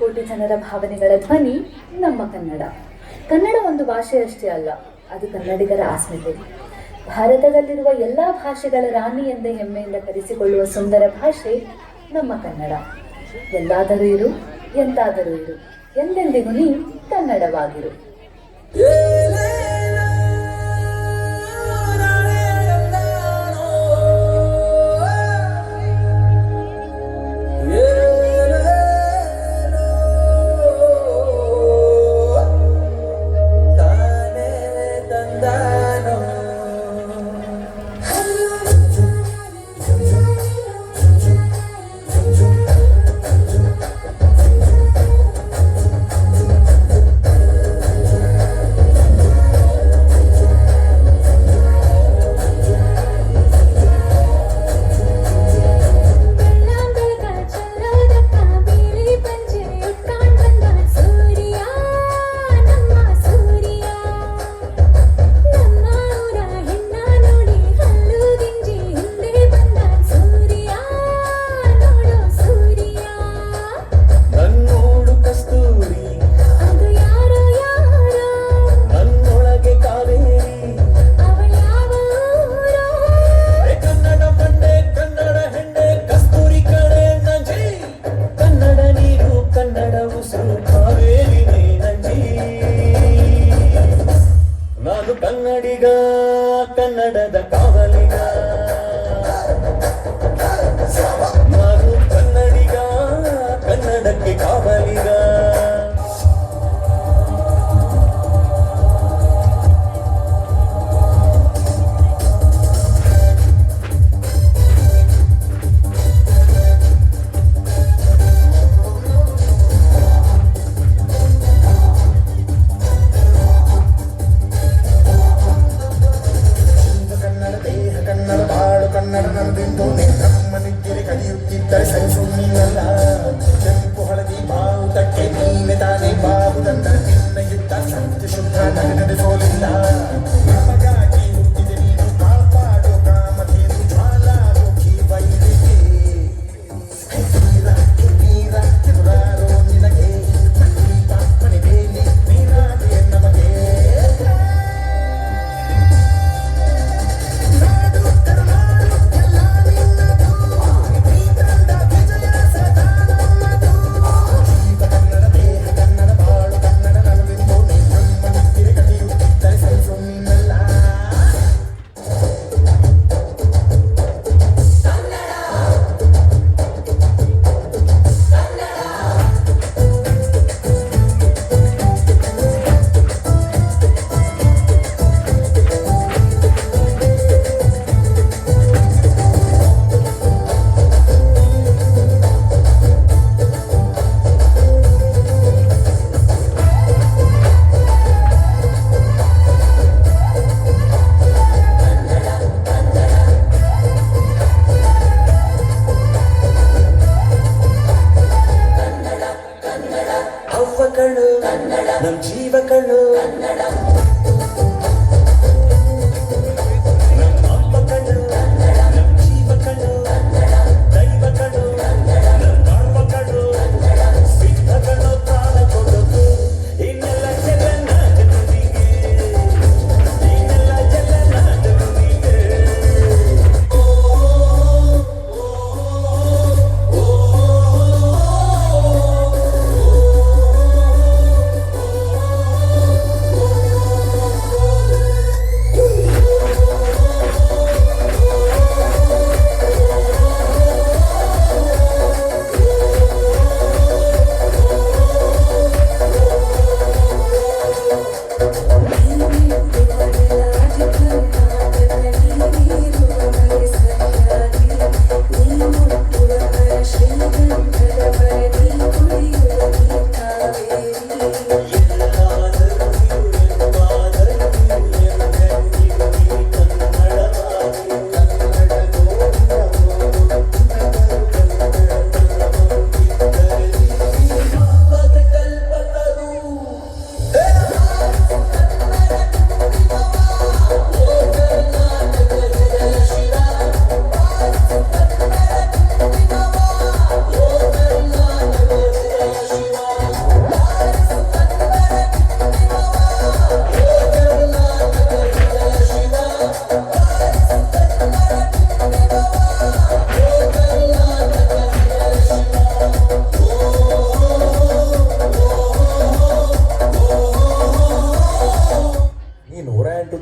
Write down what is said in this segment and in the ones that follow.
ಕೋಟಿ ಜನರ ಭಾವನೆಗಳ ಧ್ವನಿ ನಮ್ಮ ಕನ್ನಡ. ಕನ್ನಡ ಒಂದು ಭಾಷೆಯಷ್ಟೇ ಅಲ್ಲ, ಅದು ಕನ್ನಡಿಗರ ಅಸ್ಮಿತೆ. ಭಾರತದಲ್ಲಿರುವ ಎಲ್ಲ ಭಾಷೆಗಳ ರಾಣಿ ಎಂದೇ ಹೆಮ್ಮೆಯಿಂದ ಕರೆಸಿಕೊಳ್ಳುವ ಸುಂದರ ಭಾಷೆ ನಮ್ಮ ಕನ್ನಡ. ಎಲ್ಲಾದರೂ ಇರು, ಎಂತಾದರೂ ಇರು, ಎಂದೆಂದಿಗೂ ನೀ ಕನ್ನಡವಾಗಿರು. ನಾನು ಕನ್ನಡಿಗ, ಕನ್ನಡದ ಕಾವಲಿಗ. ನಾನು ಕನ್ನಡಿಗ, ಕನ್ನಡಕ್ಕೆ ಕಾವಲಿಗ. ಕನ್ನಡ ನನ್ನದೆಂದು ನಮ್ಮನಿದ್ದರೆ ಕಲಿಯುತ್ತಿದ್ದರೆ ಸಹಿಸು ನೀನಲ್ಲ. ಕೆಂಪು ಹಳದಿ ಬಾವುಟಕ್ಕೆ ನೀನೆ ತಾನೇ ಬಾವುದಂತ ನಿನ್ನ ಯುದ್ಧ ಸತ್ಯ ಶುದ್ಧ ನಡೆದರೆ ಸೋಲಿಲ್ಲ. ನಮಗಾಗಿ ಹುಟ್ಟಿದೆ ನೀನು, ಕಾಪಾಡು ಕಾಮಧೇನು ಜ್ವಾಲಾಮುಖಿ ಬೈಲಿಗೆ. ನೀರ ಎದುರಾರೋ ನಿನಗೆ ಮನೆ ಬೇಲಿ ನೀನಾದೆ ನಮಗೆ. ನಮ್ ಜೀವಗಳು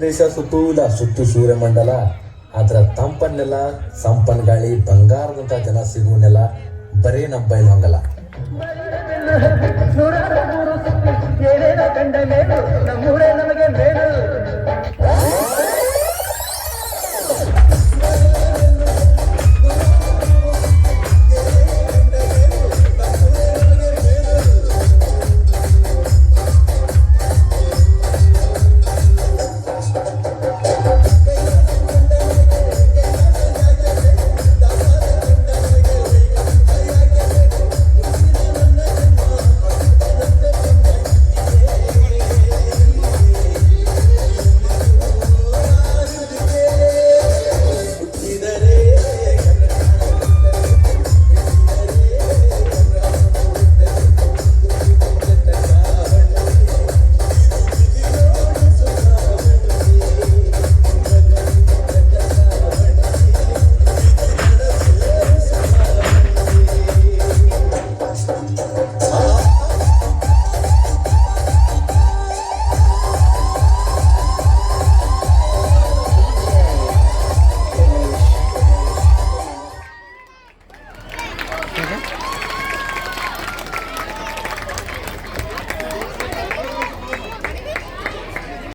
ದೇಶ ಸುತ್ತೂಲ ಸುತ್ತು ಸೂರ್ಯಮಂಡಲ, ಅದರ ತಂಪನ್ನೆಲ್ಲ ಸಂಪನ್ ಗಾಳಿ ಬಂಗಾರದಂತ ಜನ ಸಿಗುವನೆಲ್ಲ ಬರೇ ನಮ್ಮ ಬಯಲು ಹಂಗಲ್ಲ. ನೂರಾರು ಕಂಡ ಮೇಲು ನಮ್ಮೂರೇ ನಮಗೆ ಮೇಲು.